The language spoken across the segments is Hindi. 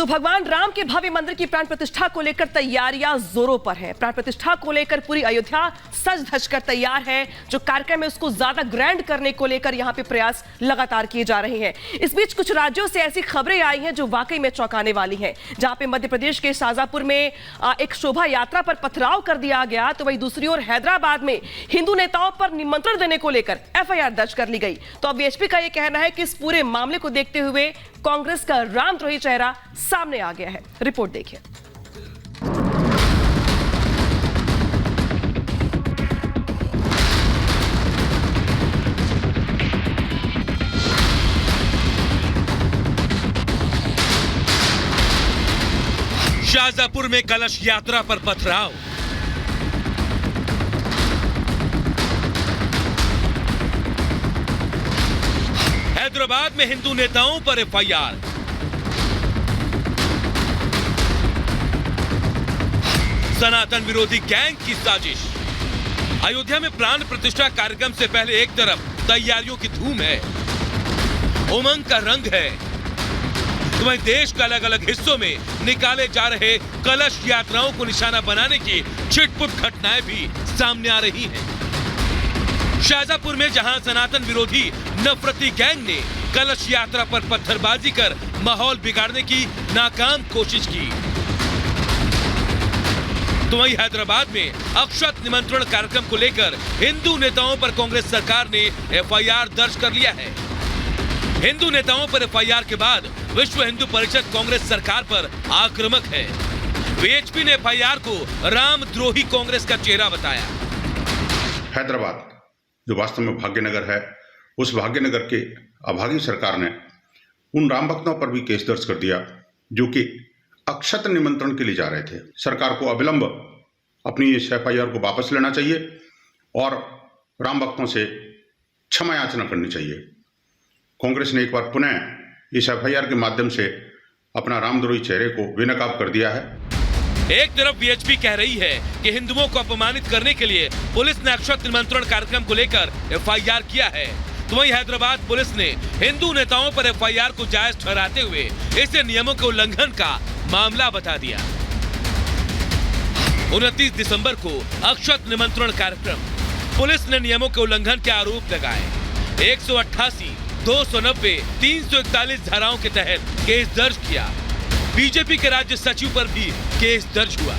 तो भगवान राम के भव्य मंदिर की प्राण प्रतिष्ठा को लेकर तैयारियां जोरों पर है। प्राण प्रतिष्ठा को लेकर पूरी अयोध्या सज धज कर तैयार है। जो कार्यक्रम है उसको ज्यादा ग्रैंड करने को लेकर यहां पे प्रयास लगातार किए जा रहे हैं। इस बीच कुछ राज्यों से ऐसी खबरें आई हैं जो वाकई में चौंकाने वाली हैं। जहां पे मध्य प्रदेश के शाजापुर में एक शोभा यात्रा पर पथराव कर दिया गया, तो वहीं दूसरी ओर हैदराबाद में हिंदू नेताओं पर निमंत्रण देने को लेकर एफआईआर दर्ज कर ली गई। तो अब बीएसपी का यह कहना है कि इस पूरे मामले को देखते हुए कांग्रेस का रामद्रोही चेहरा सामने आ गया है। रिपोर्ट देखिए। शाजापुर में कलश यात्रा पर पथराव। हैदराबाद में हिंदू नेताओं पर एफआईआर। सनातन विरोधी गैंग की साजिश। अयोध्या में प्राण प्रतिष्ठा कार्यक्रम से पहले एक तरफ तैयारियों की धूम है, उमंग का रंग है, तो वहीं देश के अलग अलग हिस्सों में निकाले जा रहे कलश यात्राओं को निशाना बनाने की छिटपुट घटनाएं भी सामने आ रही हैं। शाजापुर में जहां सनातन विरोधी नफरती गैंग ने कलश यात्रा पर पत्थरबाजी कर माहौल बिगाड़ने की नाकाम कोशिश की, तो वहीं हैदराबाद में अक्षत निमंत्रण कार्यक्रम को लेकर हिंदू नेताओं पर कांग्रेस सरकार ने एफआईआर दर्ज कर लिया है। हिंदू नेताओं पर एफआईआर के बाद विश्व हिंदू परिषद कांग्रेस सरकार पर आक्रामक है। बीएचपी ने एफआईआर को रामद्रोही कांग्रेस का चेहरा बताया। हैदराबाद जो वास्तव में भाग्यनगर है, उस भाग्यनगर के अभागी सरकार ने उन राम भक्तों पर भी केस दर्ज कर दिया जो कि अक्षत निमंत्रण के लिए जा रहे थे। सरकार को अविलंब अपनी इस एफआईआर को वापस लेना चाहिए और राम भक्तों से क्षमा याचना करनी चाहिए। कांग्रेस ने एक बार पुनः इस एफआईआर के माध्यम से अपना रामद्रोही चेहरे को बेनकाब कर दिया है। एक तरफ बीएचपी कह रही है कि हिंदुओं को अपमानित करने के लिए पुलिस ने अक्षत निमंत्रण कार्यक्रम को लेकर एफआईआर किया है, तो वहीं हैदराबाद पुलिस ने हिंदू नेताओं पर एफआईआर को जायज ठहराते हुए इसे नियमों के उल्लंघन का मामला बता दिया। 29 दिसंबर को अक्षत निमंत्रण कार्यक्रम, पुलिस ने नियमों के उल्लंघन के आरोप लगाए। 188, 290, 341 धाराओं के तहत केस दर्ज किया। बीजेपी के राज्य सचिव पर भी केस दर्ज हुआ।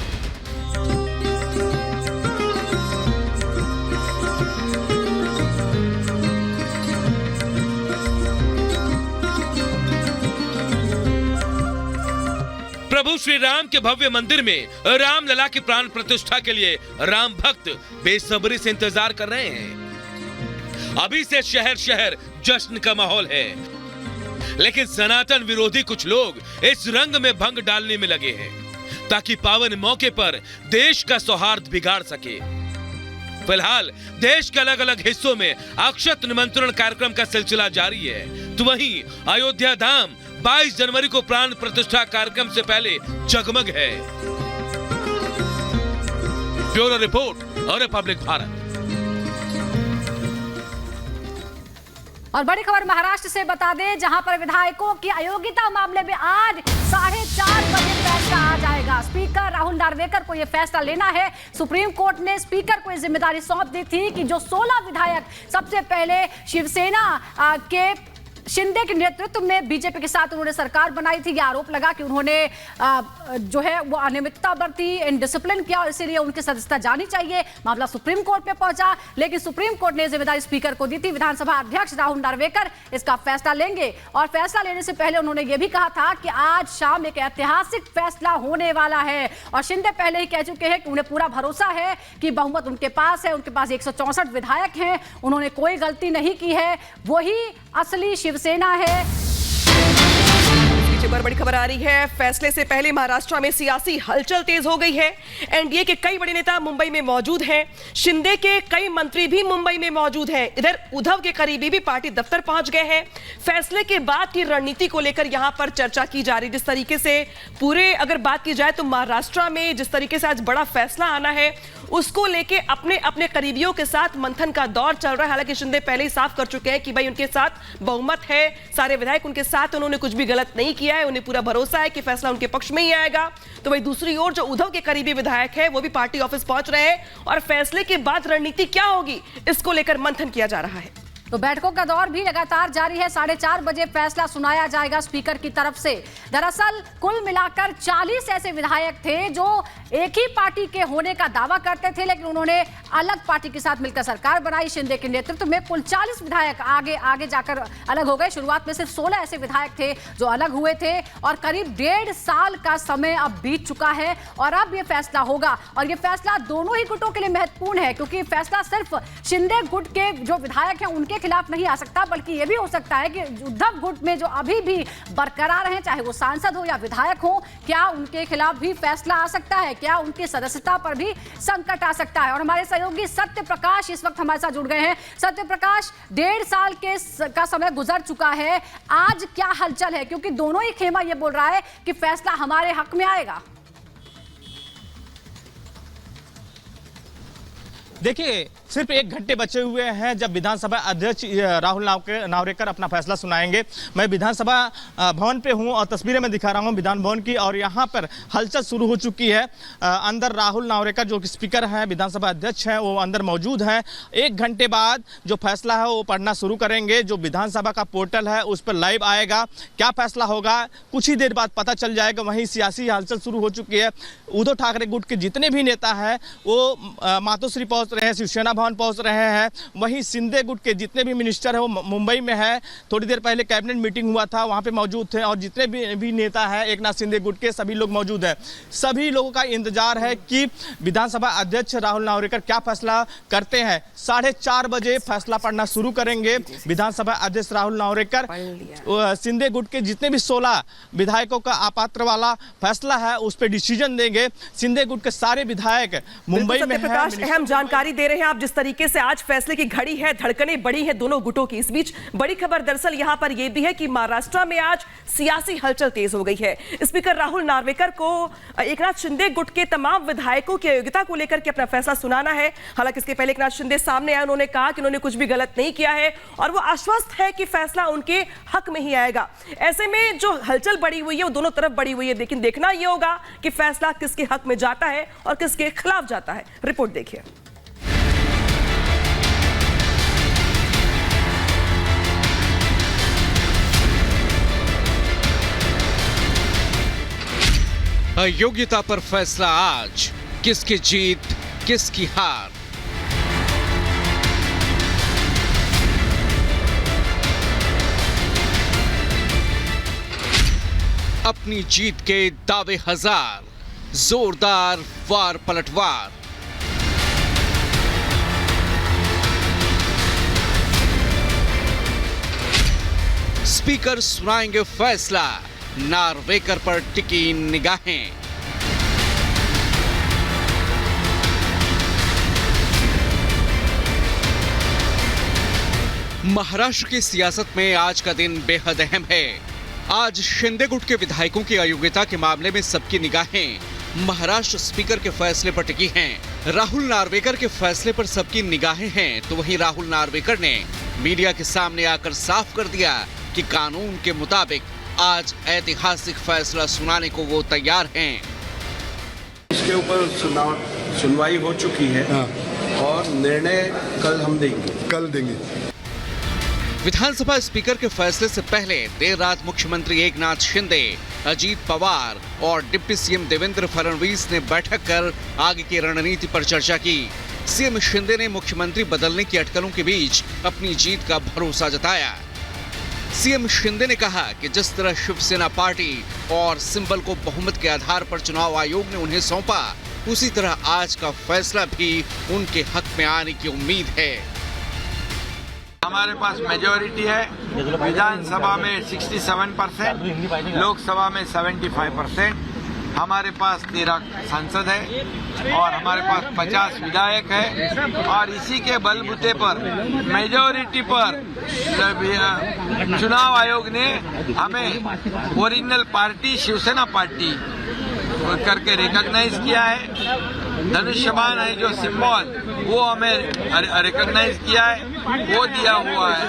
प्रभु श्री राम के भव्य मंदिर में रामलला की प्राण प्रतिष्ठा के लिए राम भक्त बेसब्री से इंतजार कर रहे हैं। अभी से शहर शहर जश्न का माहौल है, लेकिन सनातन विरोधी कुछ लोग इस रंग में भंग डालने में लगे हैं ताकि पावन मौके पर देश का सौहार्द बिगाड़ सके। फिलहाल देश के अलग अलग हिस्सों में अक्षत निमंत्रण कार्यक्रम का सिलसिला जारी है, तो वहीं अयोध्या धाम 22 जनवरी को प्राण प्रतिष्ठा कार्यक्रम से पहले जगमग है। ब्यूरो रिपोर्ट और रिपब्लिक भारत। और बड़ी खबर महाराष्ट्र से बता दें, जहां पर विधायकों की अयोग्यता मामले में आज 4:30 बजे फैसला आ जाएगा। स्पीकर राहुल नार्वेकर को यह फैसला लेना है। सुप्रीम कोर्ट ने स्पीकर को यह जिम्मेदारी सौंप दी थी कि जो 16 विधायक सबसे पहले शिवसेना के शिंदे के नेतृत्व में बीजेपी के साथ उन्होंने सरकार बनाई थी, यह आरोप लगा कि उन्होंने जो है वो अनियमितता बरती, इनडिसिप्लिन किया और इसीलिए उनकी सदस्यता जानी चाहिए। मामला सुप्रीम कोर्ट पे पहुंचा, लेकिन सुप्रीम कोर्ट ने जिम्मेदारी स्पीकर को दी थी। विधानसभा अध्यक्ष राहुल नार्वेकर इसका फैसला लेंगे और फैसला लेने से पहले उन्होंने यह भी कहा था कि आज शाम एक ऐतिहासिक फैसला होने वाला है। और शिंदे पहले ही कह चुके हैं कि उन्हें पूरा भरोसा है कि बहुमत उनके पास है। उनके पास 164 विधायक हैं, उन्होंने कोई गलती नहीं की है, वही असली शिवसेना है। पर बड़ी खबर आ रही है। फैसले से पहले महाराष्ट्र में सियासी हलचल तेज हो गई है। एनडीए के कई बड़े नेता मुंबई में मौजूद हैं। शिंदे के कई मंत्री भी मुंबई में मौजूद हैं। इधर उद्धव के करीबी भी पार्टी दफ्तर पहुंच गए हैं। फैसले के बाद की रणनीति को लेकर यहां पर चर्चा की जा रही। जिस तरीके से पूरे अगर बात की जाए तो महाराष्ट्र में जिस तरीके से आज बड़ा फैसला आना है, उसको लेके अपने अपने करीबियों के साथ मंथन का दौर चल रहा है। हालांकि शिंदे पहले ही साफ कर चुके हैं कि भाई उनके साथ बहुमत है, सारे विधायक उनके साथ, उन्होंने कुछ भी गलत नहीं किया है। है, उन्हें पूरा भरोसा है कि फैसला उनके पक्ष में ही आएगा। तो वही दूसरी ओर जो उद्धव के करीबी विधायक है वो भी पार्टी ऑफिस पहुंच रहे हैं और फैसले के बाद रणनीति क्या होगी इसको लेकर मंथन किया जा रहा है। तो बैठकों का दौर भी लगातार जारी है। 4:30 बजे फैसला सुनाया जाएगा स्पीकर की तरफ से। दरअसल कुल मिलाकर 40 ऐसे विधायक थे जो एक ही पार्टी के होने का दावा करते थे, लेकिन उन्होंने अलग पार्टी के साथ मिलकर सरकार बनाई। शिंदे के नेतृत्व में कुल 40 विधायक आगे जाकर अलग हो गए। शुरुआत में सिर्फ 16 ऐसे विधायक थे जो अलग हुए थे और करीब 1.5 साल का समय अब बीत चुका है और अब ये फैसला होगा। और ये फैसला दोनों ही गुटों के लिए महत्वपूर्ण है, क्योंकि फैसला सिर्फ शिंदे गुट के जो विधायक हैं उनके खिलाफ नहीं आ सकता, बल्कि यह भी हो सकता है कि उद्धव गुट में जो अभी भी बरकरार हैं, चाहे वो सांसद हो या विधायक हो, क्या उनके खिलाफ भी फैसला आ सकता है, क्या उनकी सदस्यता पर भी संकट आ सकता है। और हमारे सहयोगी सत्य प्रकाश इस वक्त हमारे साथ जुड़ गए हैं। सत्य प्रकाश, 1.5 साल का समय गुजर चुका है, आज क्या हलचल है, क्योंकि दोनों ही खेमा ये बोल रहा है कि फैसला हमारे हक में आएगा। देखिए, सिर्फ 1 घंटे बचे हुए हैं जब विधानसभा अध्यक्ष राहुल नार्वेकर अपना फैसला सुनाएंगे। मैं विधानसभा भवन पे हूं और तस्वीरें मैं दिखा रहा हूं विधान भवन की, और यहां पर हलचल शुरू हो चुकी है। अंदर राहुल नार्वेकर जो कि स्पीकर हैं, विधानसभा अध्यक्ष हैं, वो अंदर मौजूद हैं। 1 घंटे बाद जो फैसला है वो पढ़ना शुरू करेंगे। जो विधानसभा का पोर्टल है उस पर लाइव आएगा। क्या फैसला होगा कुछ ही देर बाद पता चल जाएगा। वहीं सियासी हलचल शुरू हो चुकी है। उद्धव ठाकरे गुट के जितने भी नेता हैं वो मातोश्री पहुंच रहे हैं, शिवसेना भवन पहुंच रहे हैं। वहीं शिंदे गुट के जितने भी मिनिस्टर हैं वो मुंबई में है। थोड़ी देर पहले कैबिनेट मीटिंग हुआ था, वहां पे मौजूद थे, और जितने भी नेता हैं एक नाथ शिंदे गुट के सभी लोग मौजूद हैं। सभी लोगों का इंतजार है कि विधानसभा अध्यक्ष राहुल नार्वेकर क्या फैसला करते हैं। 4:30 बजे फैसला पढ़ना शुरू करेंगे विधानसभा अध्यक्ष राहुल नार्वेकर। शिंदे गुट के जितने भी 16 विधायकों का अपात्र वाला फैसला है उस पर डिसीजन देंगे। शिंदे गुट के सारे विधायक मुंबई में हैं। अहम जानकारी दे रहे हैं आप जिस तरीके से आज फैसले की घड़ी है, धड़कनें बढ़ी है दोनों गुटों की। इस बीच बड़ी खबर दरअसल यहां पर यह भी है कि महाराष्ट्र में आज सियासी हलचल तेज हो गई है। स्पीकर राहुल नार्वेकर को एकनाथ शिंदे गुट के तमाम विधायकों की अयोग्यता को लेकर के अपना फैसला सुनाना है। हालांकि इसके पहले एकनाथ शिंदे सामने आए, उन्होंने कहा कि उन्होंने कुछ भी गलत नहीं किया है और वो आश्वस्त है कि फैसला उनके हक में ही आएगा। ऐसे में जो हलचल बढ़ी हुई है वो दोनों तरफ बढ़ी हुई है, लेकिन देखना यह होगा कि फैसला किसके हक में जाता है और किसके खिलाफ जाता है। रिपोर्ट देखिए। अयोग्यता पर फैसला आज, किसकी जीत किसकी हार। अपनी जीत के दावे हजार, जोरदार वार पलटवार। स्पीकर सुनाएंगे फैसला, नार्वेकर पर टिकी निगाहें। महाराष्ट्र की सियासत में आज का दिन बेहद अहम है। आज शिंदे गुट के विधायकों की अयोग्यता के मामले में सबकी निगाहें महाराष्ट्र स्पीकर के फैसले पर टिकी हैं। राहुल नार्वेकर के फैसले पर सबकी निगाहें हैं, तो वहीं राहुल नार्वेकर ने मीडिया के सामने आकर साफ कर दिया कि कानून के मुताबिक आज ऐतिहासिक फैसला सुनाने को वो तैयार हैं। इसके ऊपर सुनवाई हो चुकी है और निर्णय कल हम देंगे। विधानसभा स्पीकर के फैसले से पहले देर रात मुख्यमंत्री एकनाथ शिंदे, अजीत पवार और डिप्टी सीएम देवेंद्र फडणवीस ने बैठक कर आगे की रणनीति पर चर्चा की। सीएम शिंदे ने मुख्यमंत्री बदलने की अटकलों के बीच अपनी जीत का भरोसा जताया। सीएम शिंदे ने कहा कि जिस तरह शिवसेना पार्टी और सिंबल को बहुमत के आधार पर चुनाव आयोग ने उन्हें सौंपा, उसी तरह आज का फैसला भी उनके हक में आने की उम्मीद है। हमारे पास मेजॉरिटी है, विधानसभा में 67%, लोकसभा में 75%, हमारे पास 13 सांसद है और हमारे पास 50 विधायक है और इसी के बलबूते पर मेजॉरिटी पर चुनाव आयोग ने हमें ओरिजिनल पार्टी शिवसेना पार्टी करके रिकॉग्नाइज किया है। धनुष्यबाण है जो सिंबल, वो हमें रिकॉग्नाइज किया है, वो दिया हुआ है।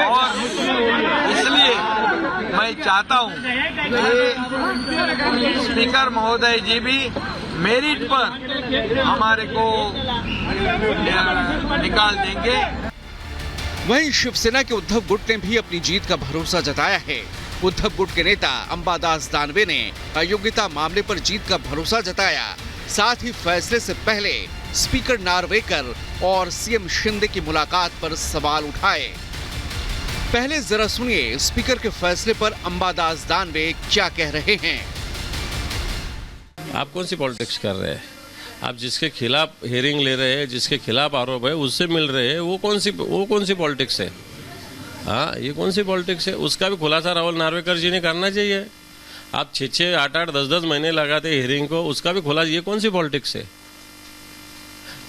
और इसलिए मैं चाहता हूं कि स्पीकर महोदय जी भी मेरिट पर हमारे को निकाल देंगे। वहीं शिवसेना के उद्धव गुट ने भी अपनी जीत का भरोसा जताया है। उद्धव गुट के नेता अंबादास दानवे ने अयोग्यता मामले पर जीत का भरोसा जताया। साथ ही फैसले से पहले स्पीकर नार्वेकर और सीएम शिंदे की मुलाकात पर सवाल उठाए। पहले जरा सुनिए स्पीकर के फैसले पर अंबादास दानवे क्या कह रहे हैं। आप कौन सी पॉलिटिक्स कर रहे हैं? आप जिसके खिलाफ हियरिंग ले रहे हैं, जिसके खिलाफ आरोप है, उससे मिल रहे हैं, वो कौन सी पॉलिटिक्स है? हाँ, ये कौन सी पॉलिटिक्स है? उसका भी खुलासा राहुल नार्वेकर जी ने करना चाहिए। आप 6-6, 8-8, 10-10 महीने लगाते हियरिंग को, उसका भी खुलासा, ये कौन सी पॉलिटिक्स है?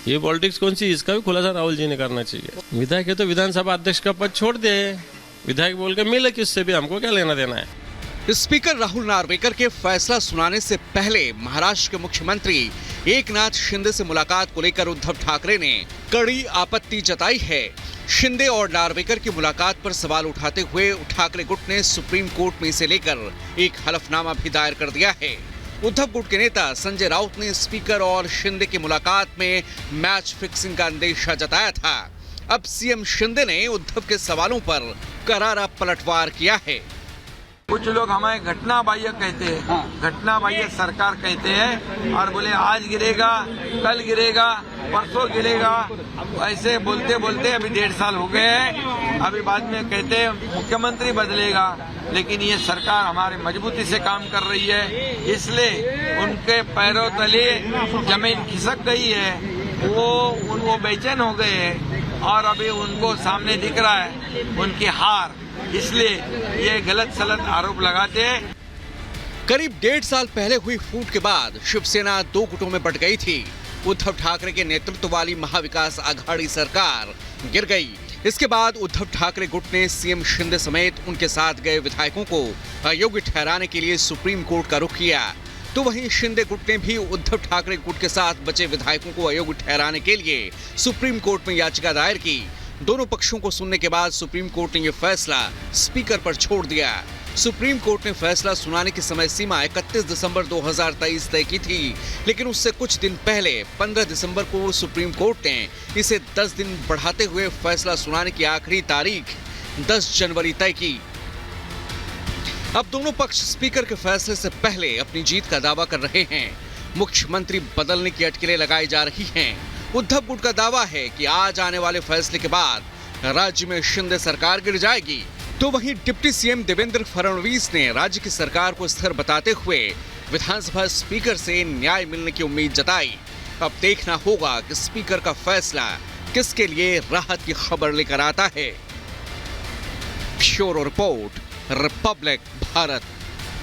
ये पॉलिटिक्स कौन सी? इसका भी खुलासा राहुल जी ने करना चाहिए। विधायक है तो विधानसभा अध्यक्ष का पद छोड़ दे, विधायक बोल के मिले किससे भी, हमको क्या लेना देना है। स्पीकर राहुल नार्वेकर के फैसला सुनाने से पहले महाराष्ट्र के मुख्यमंत्री एकनाथ शिंदे से मुलाकात को लेकर उद्धव ठाकरे ने कड़ी आपत्ति जताई है। शिंदे और नार्वेकर की मुलाकात पर सवाल उठाते हुए ठाकरे गुट ने सुप्रीम कोर्ट में इसे लेकर एक हलफनामा भी दायर कर दिया है। उद्धव गुट के नेता संजय राउत ने स्पीकर और शिंदे की मुलाकात में मैच फिक्सिंग का अंदेशा जताया था। अब सीएम शिंदे ने उद्धव के सवालों पर करारा पलटवार किया है। कुछ लोग हमें घटना बाह्य कहते हैं, घटना बाह्य सरकार कहते हैं, और बोले आज गिरेगा, कल गिरेगा, परसों गिरेगा, ऐसे बोलते बोलते अभी 1.5 साल हो गए हैं। अभी बाद में कहते हैं मुख्यमंत्री बदलेगा, लेकिन ये सरकार हमारे मजबूती से काम कर रही है, इसलिए उनके पैरों तले जमीन खिसक गई है, वो बेचैन हो गए हैं और अभी उनको सामने दिख रहा है उनकी हार, इसलिए ये गलत सलत आरोप लगाते हैं। करीब 1.5 साल पहले हुई फूट के बाद शिवसेना 2 गुटों में बंट गई थी। उद्धव ठाकरे के नेतृत्व वाली महाविकास आघाड़ी सरकार गिर गई। इसके बाद उद्धव ठाकरे गुट ने सीएम शिंदे समेत उनके साथ गए विधायकों को अयोग्य ठहराने के लिए सुप्रीम कोर्ट का रुख किया। तो वहीं शिंदे गुट ने भी उद्धव ठाकरे गुट के साथ बचे विधायकों को अयोग्य ठहराने के लिए सुप्रीम कोर्ट में याचिका दायर की। दोनों पक्षों को सुनने के बाद सुप्रीम कोर्ट ने यह फैसला स्पीकर पर छोड़ दिया। सुप्रीम कोर्ट ने फैसला सुनाने की समय सीमा 31 दिसंबर 2023 तय की थी, लेकिन उससे कुछ दिन पहले 15 दिसंबर को सुप्रीम कोर्ट ने इसे 10 दिन बढ़ाते हुए फैसला सुनाने की आखिरी तारीख 10 जनवरी तय की। अब दोनों पक्ष स्पीकर के फैसले से पहले अपनी जीत का दावा कर रहे हैं। मुख्यमंत्री बदलने की अटकलें लगाई जा रही हैं। उद्धव गुट का दावा है कि आज आने वाले फैसले के बाद राज्य में शिंदे सरकार गिर जाएगी। तो वहीं डिप्टी सीएम देवेंद्र फडणवीस ने राज्य की सरकार को स्थिर बताते हुए विधानसभा स्पीकर से न्याय मिलने की उम्मीद जताई। अब देखना होगा कि स्पीकर का फैसला किसके लिए राहत की खबर लेकर आता है। Bureau report, Republic Bharat.